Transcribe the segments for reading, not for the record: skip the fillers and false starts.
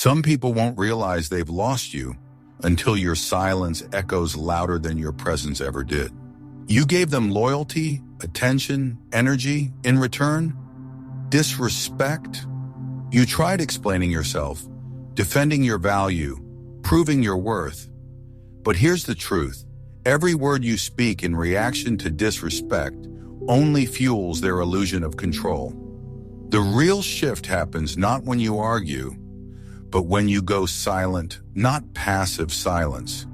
Some people won't realize they've lost you until your silence echoes louder than your presence ever did. You gave them loyalty, attention, energy in return, disrespect. You tried explaining yourself, defending your value, proving your worth. But here's the truth. Every word you speak in reaction to disrespect only fuels their illusion of control. The real shift happens not when you argue, but when you go silent, not passive silence,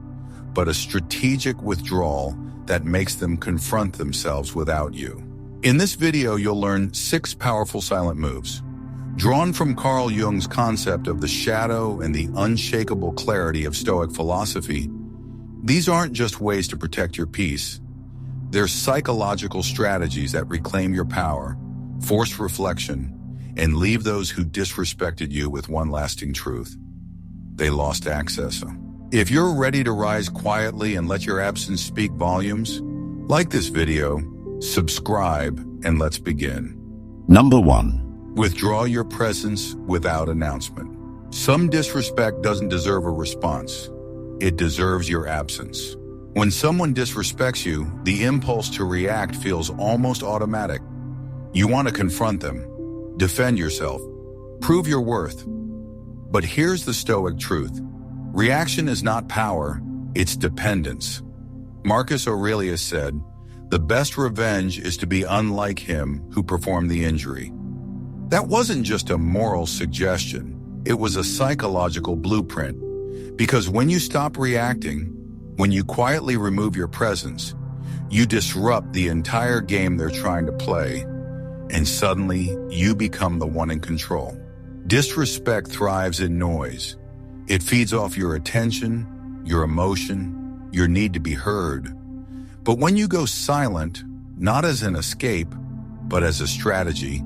but a strategic withdrawal that makes them confront themselves without you. In this video, you'll learn 6 powerful silent moves, drawn from Carl Jung's concept of the shadow and the unshakable clarity of Stoic philosophy. These aren't just ways to protect your peace. They're psychological strategies that reclaim your power, force reflection, and leave those who disrespected you with one lasting truth: they lost access. If you're ready to rise quietly and let your absence speak volumes, like this video, subscribe, and let's begin. Number 1. Withdraw your presence without announcement. Some disrespect doesn't deserve a response. It deserves your absence. When someone disrespects you, the impulse to react feels almost automatic. You want to confront them, defend yourself, prove your worth. But here's the Stoic truth. Reaction is not power, it's dependence. Marcus Aurelius said, "The best revenge is to be unlike him who performed the injury." That wasn't just a moral suggestion, it was a psychological blueprint. Because when you stop reacting, when you quietly remove your presence, you disrupt the entire game they're trying to play, and suddenly you become the one in control. Disrespect thrives in noise. It feeds off your attention, your emotion, your need to be heard. But when you go silent, not as an escape, but as a strategy,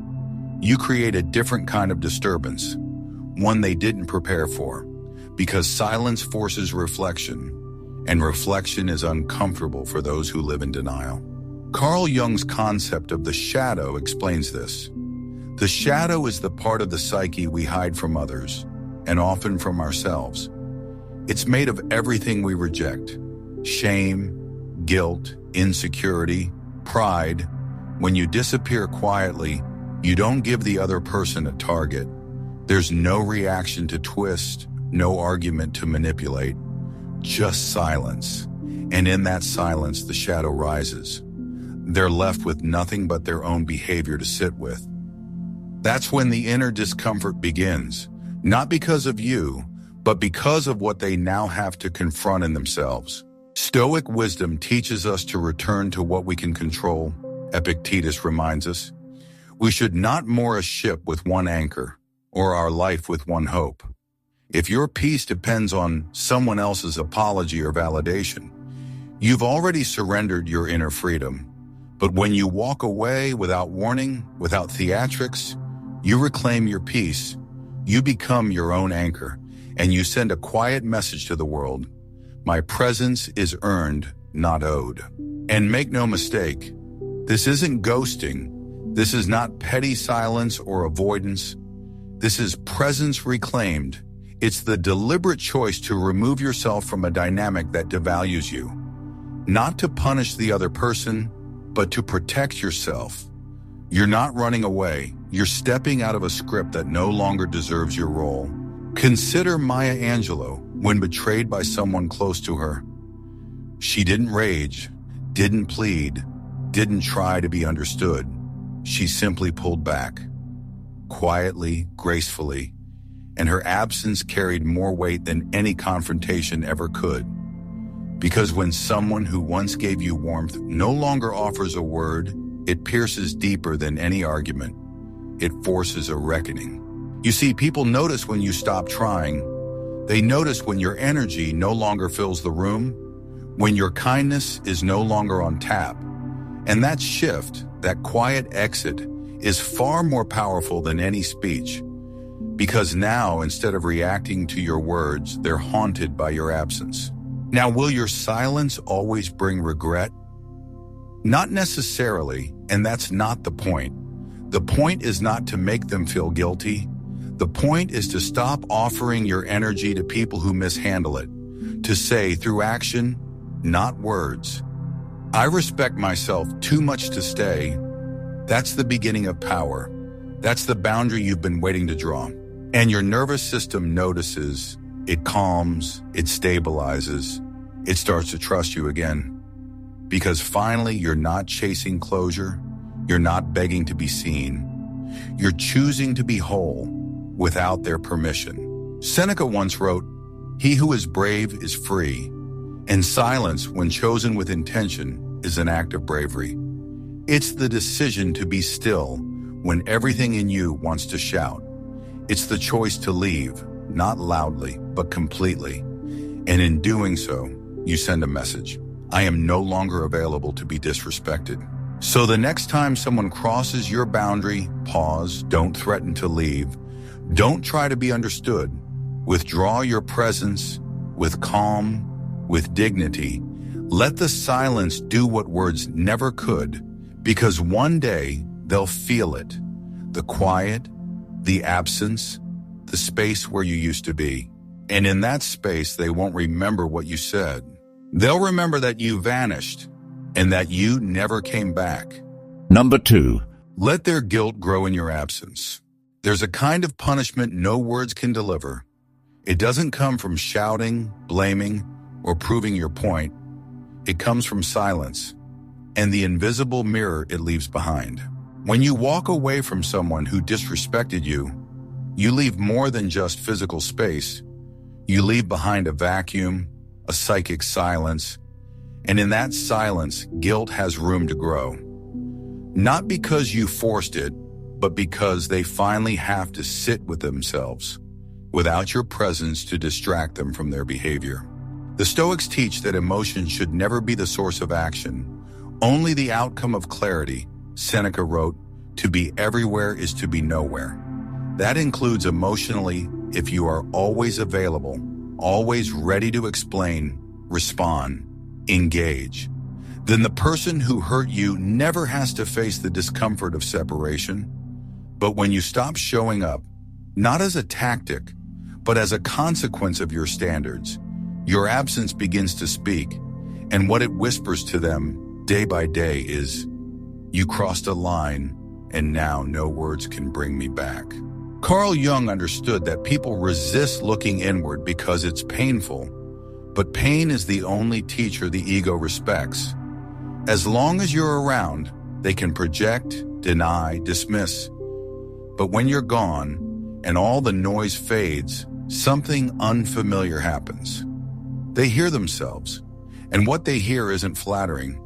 you create a different kind of disturbance, one they didn't prepare for, because silence forces reflection, and reflection is uncomfortable for those who live in denial. Carl Jung's concept of the shadow explains this. The shadow is the part of the psyche we hide from others, and often from ourselves. It's made of everything we reject: shame, guilt, insecurity, pride. When you disappear quietly, you don't give the other person a target. There's no reaction to twist, no argument to manipulate, just silence. And in that silence, the shadow rises. They're left with nothing but their own behavior to sit with. That's when the inner discomfort begins, not because of you, but because of what they now have to confront in themselves. Stoic wisdom teaches us to return to what we can control. Epictetus reminds us, we should not moor a ship with one anchor, or our life with one hope. If your peace depends on someone else's apology or validation, you've already surrendered your inner freedom. But when you walk away without warning, without theatrics, you reclaim your peace. You become your own anchor, and you send a quiet message to the world. My presence is earned, not owed. And make no mistake, this isn't ghosting. This is not petty silence or avoidance. This is presence reclaimed. It's the deliberate choice to remove yourself from a dynamic that devalues you. Not to punish the other person, but to protect yourself. You're not running away. You're stepping out of a script that no longer deserves your role. Consider Maya Angelou when betrayed by someone close to her. She didn't rage, didn't plead, didn't try to be understood. She simply pulled back, quietly, gracefully, and her absence carried more weight than any confrontation ever could. Because when someone who once gave you warmth no longer offers a word, it pierces deeper than any argument. It forces a reckoning. You see, people notice when you stop trying. They notice when your energy no longer fills the room, when your kindness is no longer on tap. And that shift, that quiet exit, is far more powerful than any speech. Because now, instead of reacting to your words, they're haunted by your absence. Now, will your silence always bring regret? Not necessarily, and that's not the point. The point is not to make them feel guilty. The point is to stop offering your energy to people who mishandle it, to say through action, not words, "I respect myself too much to stay." That's the beginning of power. That's the boundary you've been waiting to draw. And your nervous system notices, it calms, it stabilizes, it starts to trust you again. Because finally, you're not chasing closure, you're not begging to be seen, you're choosing to be whole without their permission. Seneca once wrote, "He who is brave is free, and silence, when chosen with intention, is an act of bravery." It's the decision to be still when everything in you wants to shout. It's the choice to leave, not loudly, but completely. And in doing so, you send a message. I am no longer available to be disrespected. So the next time someone crosses your boundary, pause, don't threaten to leave. Don't try to be understood. Withdraw your presence with calm, with dignity. Let the silence do what words never could, because one day they'll feel it. The quiet, the absence, the space where you used to be. And in that space, they won't remember what you said. They'll remember that you vanished and that you never came back. Number 2. Let their guilt grow in your absence. There's a kind of punishment no words can deliver. It doesn't come from shouting, blaming, or proving your point. It comes from silence and the invisible mirror it leaves behind. When you walk away from someone who disrespected you, you leave more than just physical space. You leave behind a vacuum, a psychic silence, and in that silence, guilt has room to grow. Not because you forced it, but because they finally have to sit with themselves, without your presence to distract them from their behavior. The Stoics teach that emotion should never be the source of action, only the outcome of clarity. Seneca wrote, "To be everywhere is to be nowhere." That includes emotionally if you are always available, always ready to explain, respond, engage. Then the person who hurt you never has to face the discomfort of separation. But when you stop showing up, not as a tactic, but as a consequence of your standards, your absence begins to speak, and what it whispers to them day by day is, "You crossed a line, and now no words can bring me back." Carl Jung understood that people resist looking inward because it's painful, but pain is the only teacher the ego respects. As long as you're around, they can project, deny, dismiss. But when you're gone, and all the noise fades, something unfamiliar happens. They hear themselves, and what they hear isn't flattering.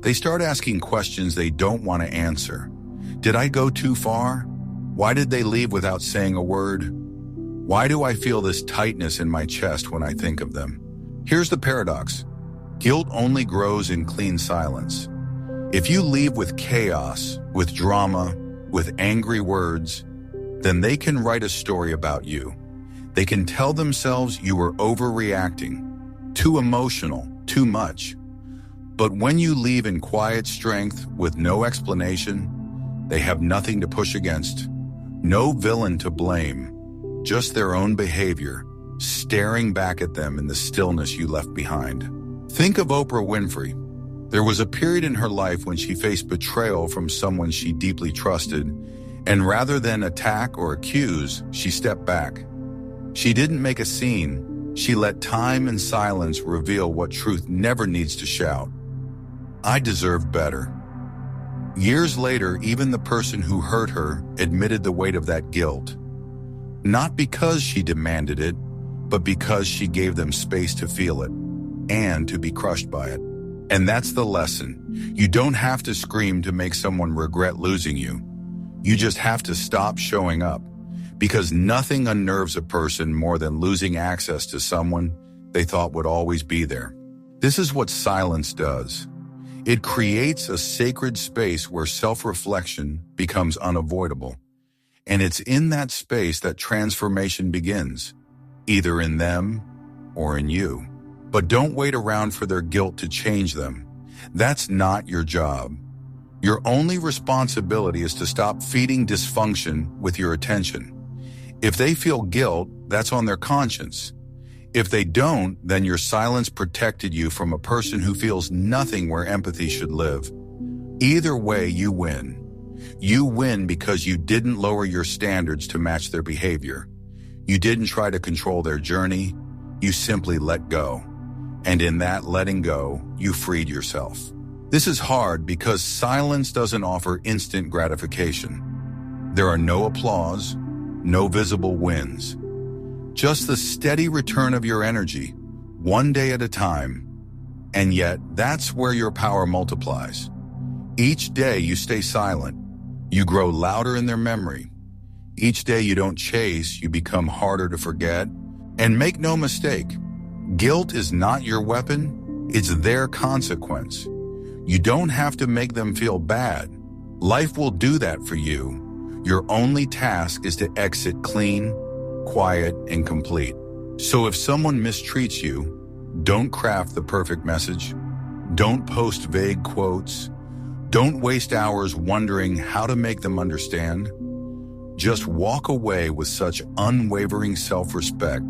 They start asking questions they don't want to answer. Did I go too far? Why did they leave without saying a word? Why do I feel this tightness in my chest when I think of them? Here's the paradox. Guilt only grows in clean silence. If you leave with chaos, with drama, with angry words, then they can write a story about you. They can tell themselves you were overreacting, too emotional, too much. But when you leave in quiet strength with no explanation, they have nothing to push against, no villain to blame, just their own behavior, staring back at them in the stillness you left behind. Think of Oprah Winfrey. There was a period in her life when she faced betrayal from someone she deeply trusted, and rather than attack or accuse, she stepped back. She didn't make a scene. She let time and silence reveal what truth never needs to shout. I deserve better. Years later, even the person who hurt her admitted the weight of that guilt. Not because she demanded it, but because she gave them space to feel it and to be crushed by it. And that's the lesson. You don't have to scream to make someone regret losing you. You just have to stop showing up, because nothing unnerves a person more than losing access to someone they thought would always be there. This is what silence does. It creates a sacred space where self-reflection becomes unavoidable. And it's in that space that transformation begins, either in them or in you. But don't wait around for their guilt to change them. That's not your job. Your only responsibility is to stop feeding dysfunction with your attention. If they feel guilt, that's on their conscience. If they don't, then your silence protected you from a person who feels nothing where empathy should live. Either way, you win. You win because you didn't lower your standards to match their behavior. You didn't try to control their journey. You simply let go. And in that letting go, you freed yourself. This is hard because silence doesn't offer instant gratification. There are no applause, no visible wins. Just the steady return of your energy, one day at a time. And yet, that's where your power multiplies. Each day you stay silent, you grow louder in their memory. Each day you don't chase, you become harder to forget. And make no mistake, guilt is not your weapon, it's their consequence. You don't have to make them feel bad. Life will do that for you. Your only task is to exit clean, quiet, and complete. So if someone mistreats you, don't craft the perfect message. Don't post vague quotes. Don't waste hours wondering how to make them understand. Just walk away with such unwavering self-respect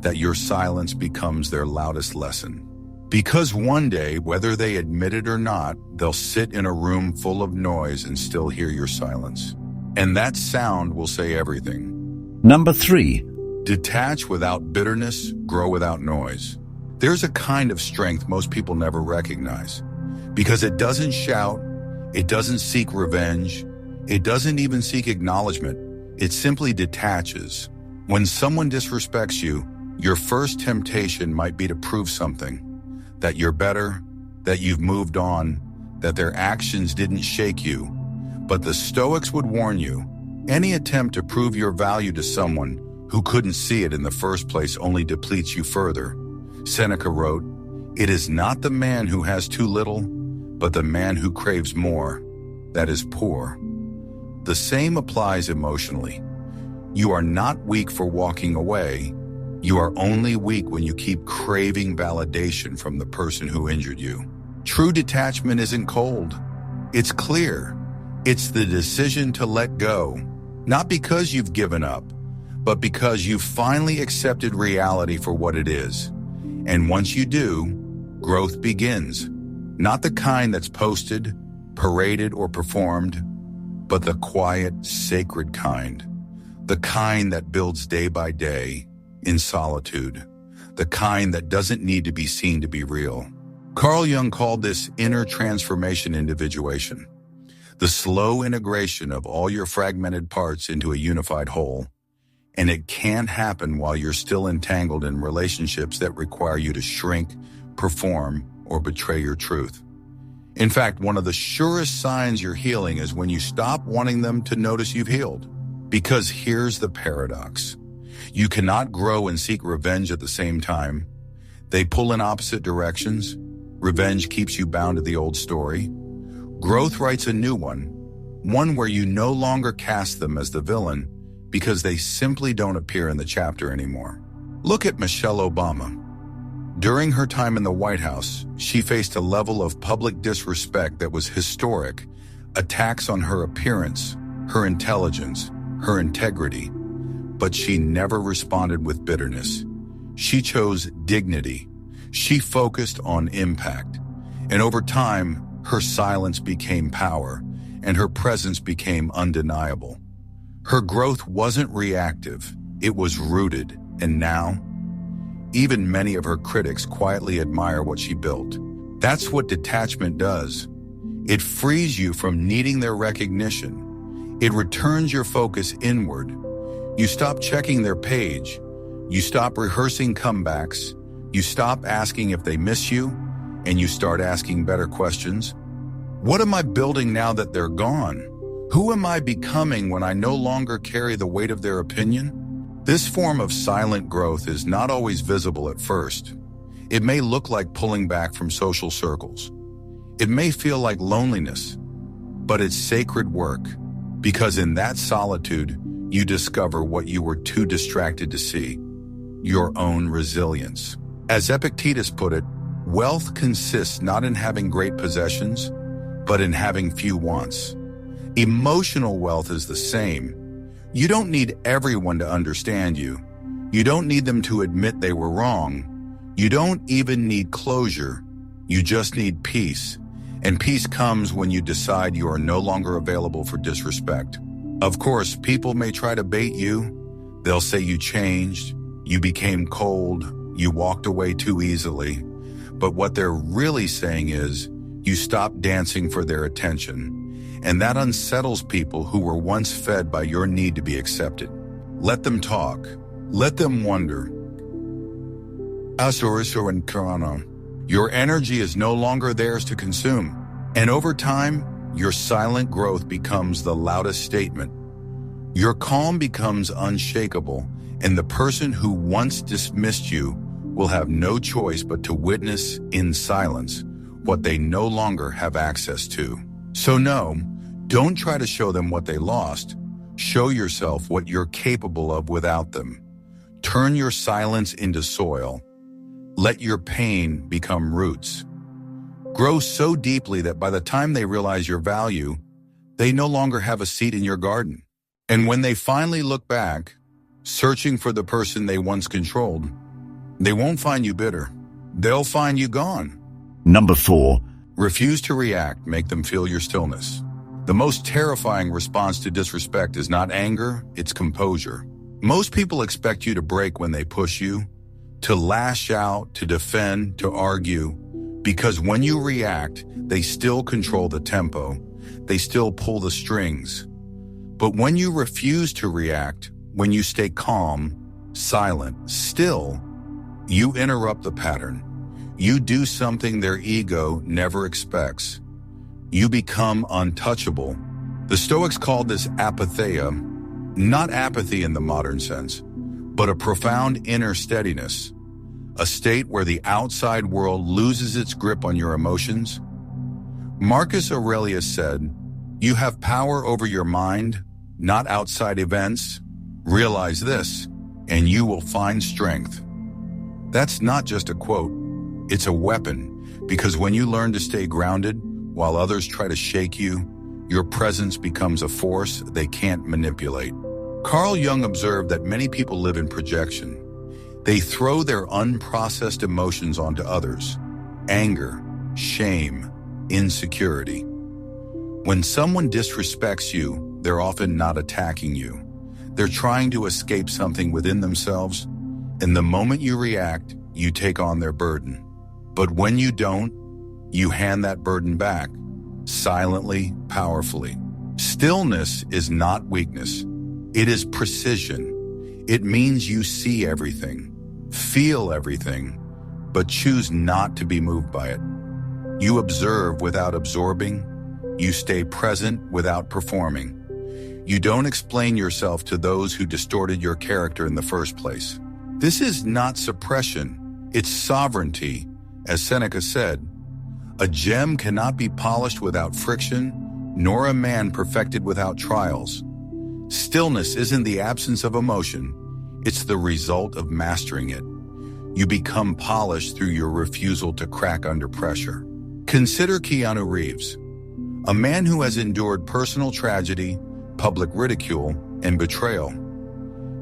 that your silence becomes their loudest lesson. Because one day, whether they admit it or not, they'll sit in a room full of noise and still hear your silence. And that sound will say everything. Number 3. Detach without bitterness, grow without noise. There's a kind of strength most people never recognize. Because it doesn't shout, it doesn't seek revenge, it doesn't even seek acknowledgement. It simply detaches. When someone disrespects you, your first temptation might be to prove something. That you're better, that you've moved on, that their actions didn't shake you. But the Stoics would warn you, any attempt to prove your value to someone who couldn't see it in the first place only depletes you further. Seneca wrote, "It is not the man who has too little, but the man who craves more, that is poor." The same applies emotionally. You are not weak for walking away. You are only weak when you keep craving validation from the person who injured you. True detachment isn't cold. It's clear. It's the decision to let go, not because you've given up, but because you've finally accepted reality for what it is. And once you do, growth begins. Not the kind that's posted, paraded, or performed, but the quiet, sacred kind. The kind that builds day by day, in solitude. The kind that doesn't need to be seen to be real. Carl Jung called this inner transformation individuation. The slow integration of all your fragmented parts into a unified whole. And it can't happen while you're still entangled in relationships that require you to shrink, perform, or betray your truth. In fact, one of the surest signs you're healing is when you stop wanting them to notice you've healed. Because here's the paradox. You cannot grow and seek revenge at the same time. They pull in opposite directions. Revenge keeps you bound to the old story. Growth writes a new one where you no longer cast them as the villain because they simply don't appear in the chapter anymore. Look at Michelle Obama. During her time in the White House, she faced a level of public disrespect that was historic, attacks on her appearance, her intelligence, her integrity. But she never responded with bitterness. She chose dignity. She focused on impact. And over time, her silence became power, and her presence became undeniable. Her growth wasn't reactive, it was rooted, and now, even many of her critics quietly admire what she built. That's what detachment does. It frees you from needing their recognition. It returns your focus inward. You stop checking their page. You stop rehearsing comebacks. You stop asking if they miss you, and you start asking better questions. What am I building now that they're gone? Who am I becoming when I no longer carry the weight of their opinion? This form of silent growth is not always visible at first. It may look like pulling back from social circles. It may feel like loneliness, but it's sacred work, because in that solitude, you discover what you were too distracted to see, your own resilience. As Epictetus put it, wealth consists not in having great possessions, but in having few wants. Emotional wealth is the same. You don't need everyone to understand you. You don't need them to admit they were wrong. You don't even need closure. You just need peace. And peace comes when you decide you are no longer available for disrespect. Of course, people may try to bait you. They'll say you changed, you became cold, you walked away too easily. But what they're really saying is, you stopped dancing for their attention. And that unsettles people who were once fed by your need to be accepted. Let them talk. Let them wonder. Your energy is no longer theirs to consume. And over time, your silent growth becomes the loudest statement. Your calm becomes unshakable, and the person who once dismissed you will have no choice but to witness in silence what they no longer have access to. So no, don't try to show them what they lost. Show yourself what you're capable of without them. Turn your silence into soil. Let your pain become roots. Grow so deeply that by the time they realize your value, they no longer have a seat in your garden. And when they finally look back, searching for the person they once controlled, they won't find you bitter. They'll find you gone. Number 4. Refuse to react, make them feel your stillness. The most terrifying response to disrespect is not anger, it's composure. Most people expect you to break when they push you, to lash out, to defend, to argue, because when you react, they still control the tempo, they still pull the strings. But when you refuse to react, when you stay calm, silent, still, you interrupt the pattern. You do something their ego never expects. You become untouchable. The Stoics called this apatheia, not apathy in the modern sense, but a profound inner steadiness, a state where the outside world loses its grip on your emotions. Marcus Aurelius said, "You have power over your mind, not outside events. Realize this, and you will find strength." That's not just a quote, it's a weapon, because when you learn to stay grounded while others try to shake you, your presence becomes a force they can't manipulate. Carl Jung observed that many people live in projection. They throw their unprocessed emotions onto others: anger, shame, insecurity. When someone disrespects you, they're often not attacking you. They're trying to escape something within themselves, and the moment you react, you take on their burden. But when you don't, you hand that burden back, silently, powerfully. Stillness is not weakness. It is precision. It means you see everything, feel everything, but choose not to be moved by it. You observe without absorbing. You stay present without performing. You don't explain yourself to those who distorted your character in the first place. This is not suppression, it's sovereignty. As Seneca said, "A gem cannot be polished without friction, nor a man perfected without trials." Stillness isn't the absence of emotion, it's the result of mastering it. You become polished through your refusal to crack under pressure. Consider Keanu Reeves, a man who has endured personal tragedy, public ridicule, and betrayal.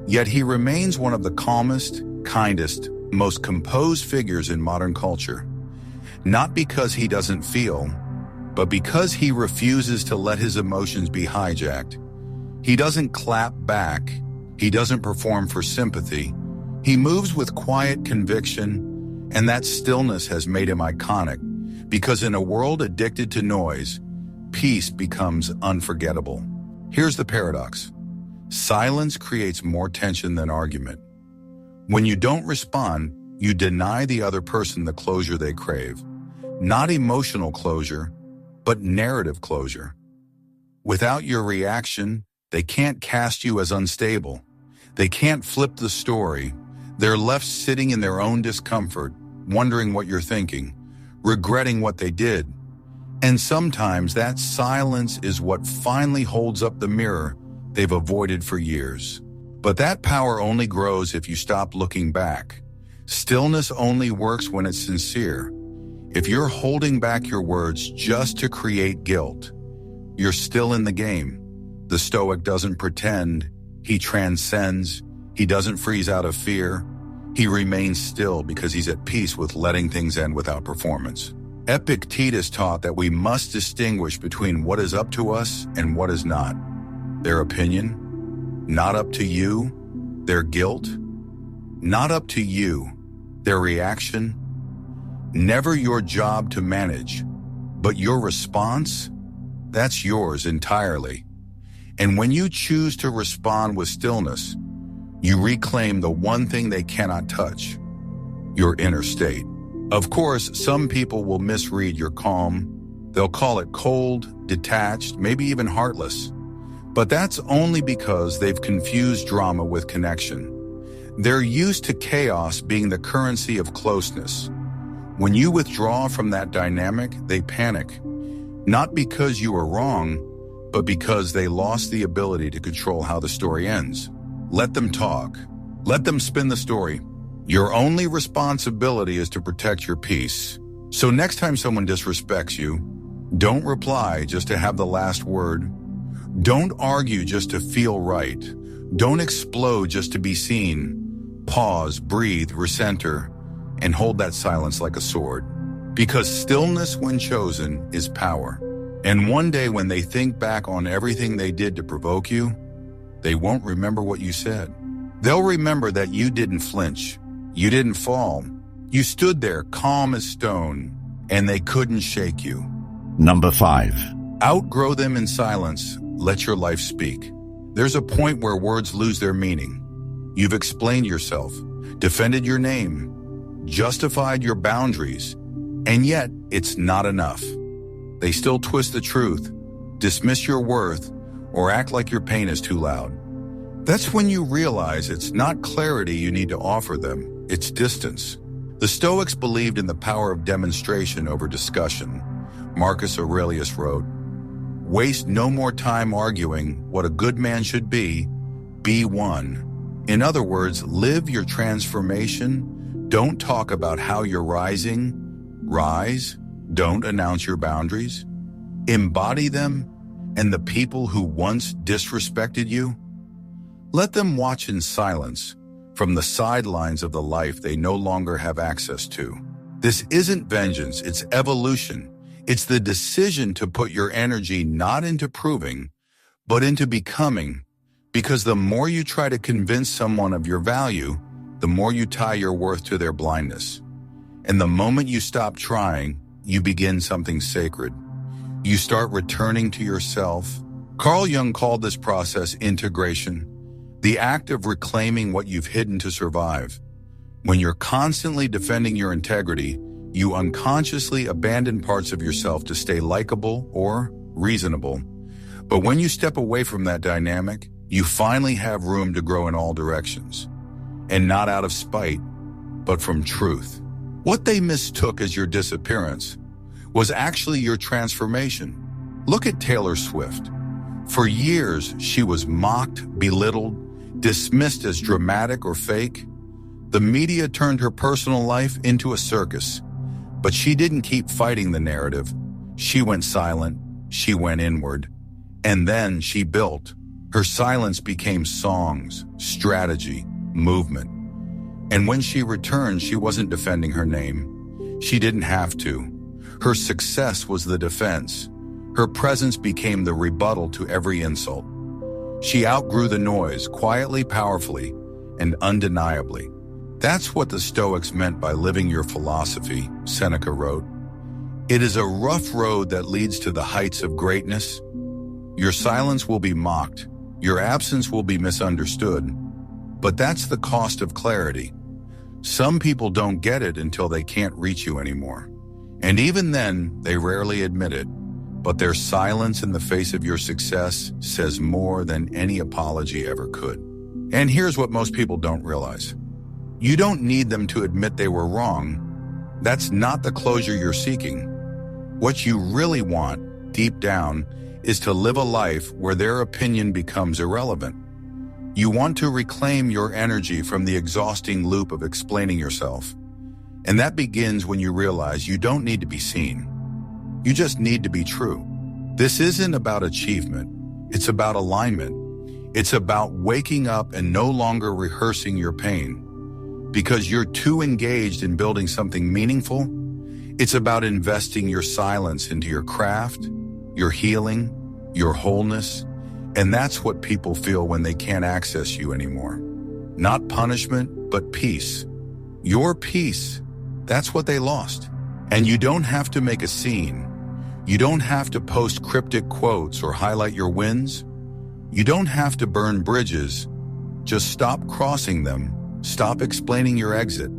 Yet he remains one of the calmest, kindest, most composed figures in modern culture. Not because he doesn't feel, but because he refuses to let his emotions be hijacked. He doesn't clap back. He doesn't perform for sympathy. He moves with quiet conviction, and that stillness has made him iconic, because in a world addicted to noise, peace becomes unforgettable. Here's the paradox. Silence creates more tension than argument. When you don't respond, you deny the other person the closure they crave. Not emotional closure, but narrative closure. Without your reaction, they can't cast you as unstable. They can't flip the story. They're left sitting in their own discomfort, wondering what you're thinking, regretting what they did. And sometimes that silence is what finally holds up the mirror they've avoided for years. But that power only grows if you stop looking back. Stillness only works when it's sincere. If you're holding back your words just to create guilt, you're still in the game. The Stoic doesn't pretend, He transcends. He doesn't freeze out of fear. He remains still because he's at peace with letting things end without performance. Epictetus taught that we must distinguish between what is up to us and what is not. Their opinion, not up to you. Their guilt, not up to you. Their reaction, never your job to manage. But your response, that's yours entirely. And when you choose to respond with stillness, you reclaim the one thing they cannot touch, your inner state. Of course, some people will misread your calm. They'll call it cold, detached, maybe even heartless. But that's only because they've confused drama with connection. They're used to chaos being the currency of closeness. When you withdraw from that dynamic, they panic. Not because you are wrong, but because they lost the ability to control how the story ends. Let them talk. Let them spin the story. Your only responsibility is to protect your peace. So next time someone disrespects you, don't reply just to have the last word. Don't argue just to feel right. Don't explode just to be seen. Pause, breathe, recenter, and hold that silence like a sword. Because stillness, when chosen, is power. And one day when they think back on everything they did to provoke you, they won't remember what you said. They'll remember that you didn't flinch. You didn't fall. You stood there calm as stone, and they couldn't shake you. Number 5. Outgrow them in silence. Let your life speak. There's a point where words lose their meaning. You've explained yourself, defended your name, justified your boundaries, and yet it's not enough. They still twist the truth, dismiss your worth, or act like your pain is too loud. That's when you realize it's not clarity you need to offer them, it's distance. The Stoics believed in the power of demonstration over discussion. Marcus Aurelius wrote, "Waste no more time arguing what a good man should be one." In other words, live your transformation. Don't talk about how you're rising. Rise. Don't announce your boundaries. Embody them, and the people who once disrespected you, let them watch in silence from the sidelines of the life they no longer have access to. This isn't vengeance, it's evolution. It's the decision to put your energy not into proving, but into becoming. Because the more you try to convince someone of your value, the more you tie your worth to their blindness. And the moment you stop trying, you begin something sacred. You start returning to yourself. Carl Jung called this process integration, the act of reclaiming what you've hidden to survive. When you're constantly defending your integrity, you unconsciously abandon parts of yourself to stay likable or reasonable. But when you step away from that dynamic, you finally have room to grow in all directions. And not out of spite, but from truth. What they mistook as your disappearance was actually your transformation. Look at Taylor Swift. For years, she was mocked, belittled, dismissed as dramatic or fake. The media turned her personal life into a circus. But she didn't keep fighting the narrative. She went silent, she went inward, and then she built. Her silence became songs, strategy, movement. And when she returned, she wasn't defending her name. She didn't have to. Her success was the defense. Her presence became the rebuttal to every insult. She outgrew the noise, quietly, powerfully, and undeniably. That's what the Stoics meant by living your philosophy, Seneca wrote. It is a rough road that leads to the heights of greatness. Your silence will be mocked. Your absence will be misunderstood. But that's the cost of clarity. Some people don't get it until they can't reach you anymore. And even then, they rarely admit it. But their silence in the face of your success says more than any apology ever could. And here's what most people don't realize. You don't need them to admit they were wrong. That's not the closure you're seeking. What you really want, deep down, is to live a life where their opinion becomes irrelevant. You want to reclaim your energy from the exhausting loop of explaining yourself. And that begins when you realize you don't need to be seen. You just need to be true. This isn't about achievement. It's about alignment. It's about waking up and no longer rehearsing your pain because you're too engaged in building something meaningful. It's about investing your silence into your craft, your healing, your wholeness, and that's what people feel when they can't access you anymore. Not punishment, but peace. Your peace, that's what they lost. And you don't have to make a scene. You don't have to post cryptic quotes or highlight your wins. You don't have to burn bridges. Just stop crossing them. Stop explaining your exit.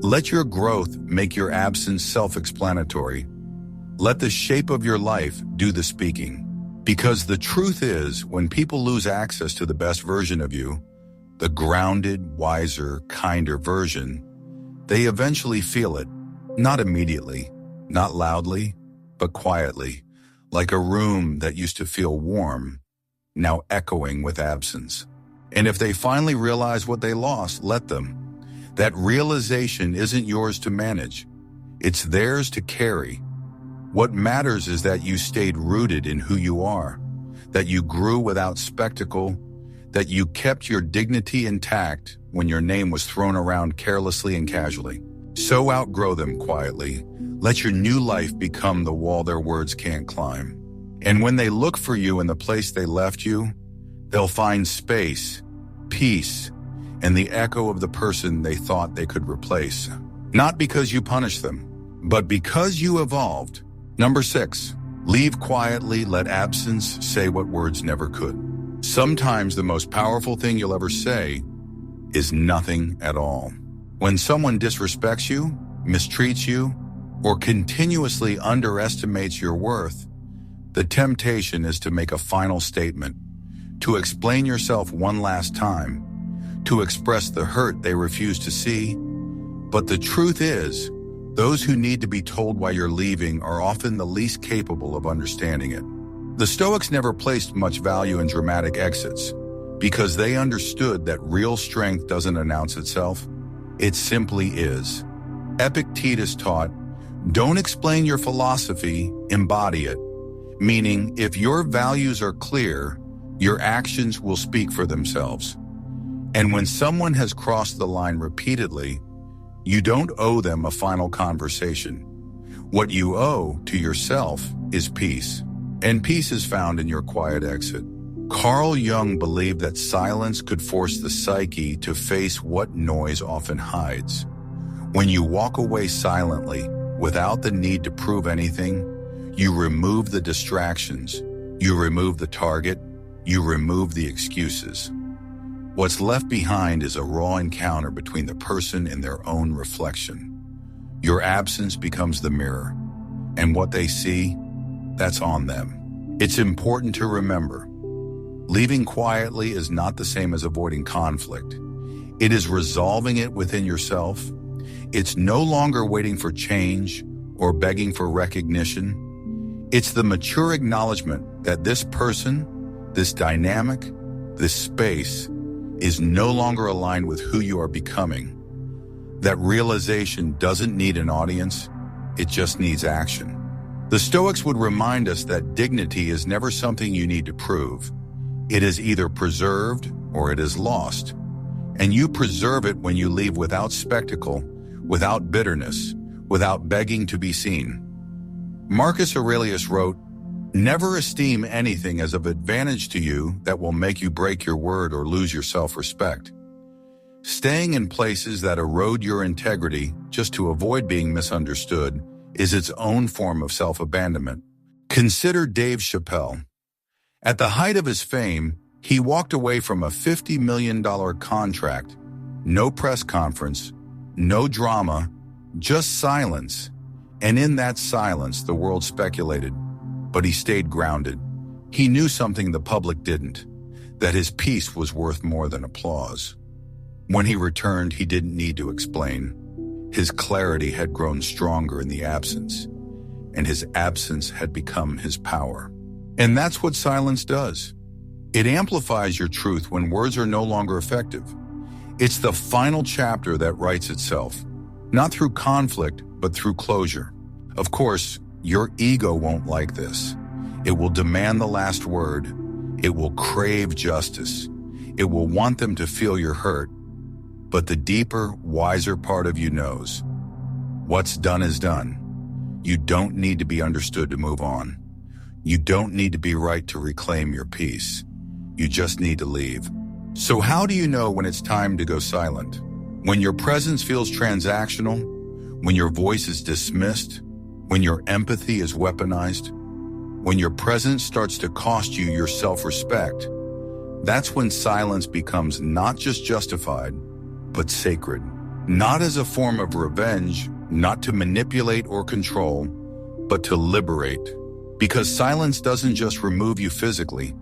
Let your growth make your absence self-explanatory. Let the shape of your life do the speaking. Because the truth is, when people lose access to the best version of you, the grounded, wiser, kinder version, they eventually feel it. Not immediately, not loudly, but quietly, like a room that used to feel warm, now echoing with absence. And if they finally realize what they lost, let them. That realization isn't yours to manage. It's theirs to carry. What matters is that you stayed rooted in who you are, that you grew without spectacle, that you kept your dignity intact when your name was thrown around carelessly and casually. So outgrow them quietly. Let your new life become the wall their words can't climb. And when they look for you in the place they left you, they'll find space, peace, and the echo of the person they thought they could replace. Not because you punished them, but because you evolved. Number 6, leave quietly, let absence say what words never could. Sometimes the most powerful thing you'll ever say is nothing at all. When someone disrespects you, mistreats you, or continuously underestimates your worth, the temptation is to make a final statement, to explain yourself one last time, to express the hurt they refuse to see. But the truth is, those who need to be told why you're leaving are often the least capable of understanding it. The Stoics never placed much value in dramatic exits because they understood that real strength doesn't announce itself. It simply is. Epictetus taught, don't explain your philosophy, embody it. Meaning, if your values are clear, your actions will speak for themselves. And when someone has crossed the line repeatedly, you don't owe them a final conversation. What you owe to yourself is peace. And peace is found in your quiet exit. Carl Jung believed that silence could force the psyche to face what noise often hides. When you walk away silently, without the need to prove anything, you remove the distractions, you remove the target, you remove the excuses. What's left behind is a raw encounter between the person and their own reflection. Your absence becomes the mirror, and what they see, that's on them. It's important to remember, leaving quietly is not the same as avoiding conflict. It is resolving it within yourself. It's no longer waiting for change or begging for recognition. It's the mature acknowledgement that this person, this dynamic, this space is no longer aligned with who you are becoming. That realization doesn't need an audience, it just needs action. The Stoics would remind us that dignity is never something you need to prove. It is either preserved or it is lost. And you preserve it when you leave without spectacle, without bitterness, without begging to be seen. Marcus Aurelius wrote, never esteem anything as of advantage to you that will make you break your word or lose your self-respect. Staying in places that erode your integrity just to avoid being misunderstood is its own form of self-abandonment. Consider Dave Chappelle. At the height of his fame, he walked away from a $50 million contract, no press conference, no drama, just silence. And in that silence, the world speculated, but he stayed grounded. He knew something the public didn't, that his peace was worth more than applause. When he returned, he didn't need to explain. His clarity had grown stronger in the absence, and his absence had become his power. And that's what silence does. It amplifies your truth when words are no longer effective. It's the final chapter that writes itself, not through conflict, but through closure. Of course, your ego won't like this. It will demand the last word. It will crave justice. It will want them to feel your hurt. But the deeper, wiser part of you knows, what's done is done. You don't need to be understood to move on. You don't need to be right to reclaim your peace. You just need to leave. So how do you know when it's time to go silent? When your presence feels transactional? When your voice is dismissed? When your empathy is weaponized? When your presence starts to cost you your self-respect? That's when silence becomes not just justified, but sacred. Not as a form of revenge, not to manipulate or control, but to liberate. Because silence doesn't just remove you physically,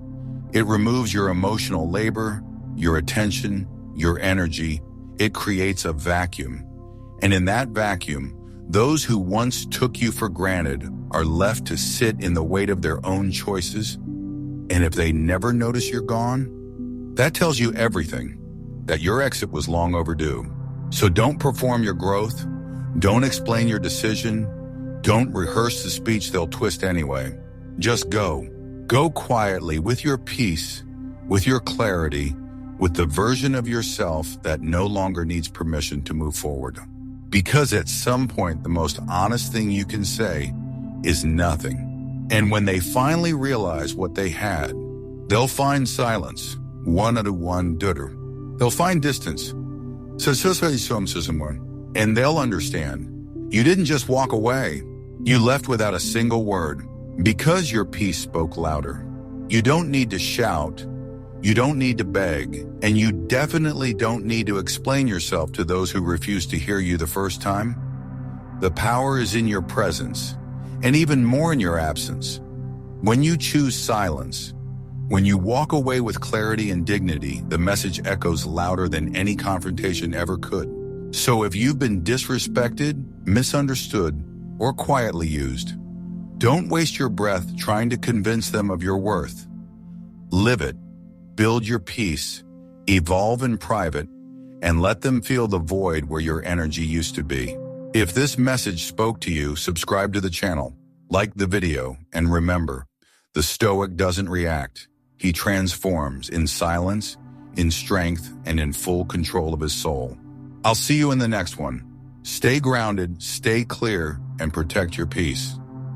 it removes your emotional labor, your attention, your energy. It creates a vacuum. And in that vacuum, those who once took you for granted are left to sit in the weight of their own choices. And if they never notice you're gone, that tells you everything, that your exit was long overdue. So don't perform your growth. Don't explain your decision. Don't rehearse the speech they'll twist anyway. Just go. Go quietly with your peace, with your clarity, with the version of yourself that no longer needs permission to move forward. Because at some point, the most honest thing you can say is nothing. And when they finally realize what they had, they'll find silence, one-on-one dutter. They'll find distance, and they'll understand. You didn't just walk away. You left without a single word, because your peace spoke louder. You don't need to shout, you don't need to beg, and you definitely don't need to explain yourself to those who refuse to hear you the first time. The power is in your presence, and even more in your absence. When you choose silence, when you walk away with clarity and dignity, the message echoes louder than any confrontation ever could. So if you've been disrespected, misunderstood, or quietly used, don't waste your breath trying to convince them of your worth. Live it, build your peace, evolve in private, and let them feel the void where your energy used to be. If this message spoke to you, subscribe to the channel, like the video, and remember, the Stoic doesn't react. He transforms in silence, in strength, and in full control of his soul. I'll see you in the next one. Stay grounded, stay clear, and protect your peace.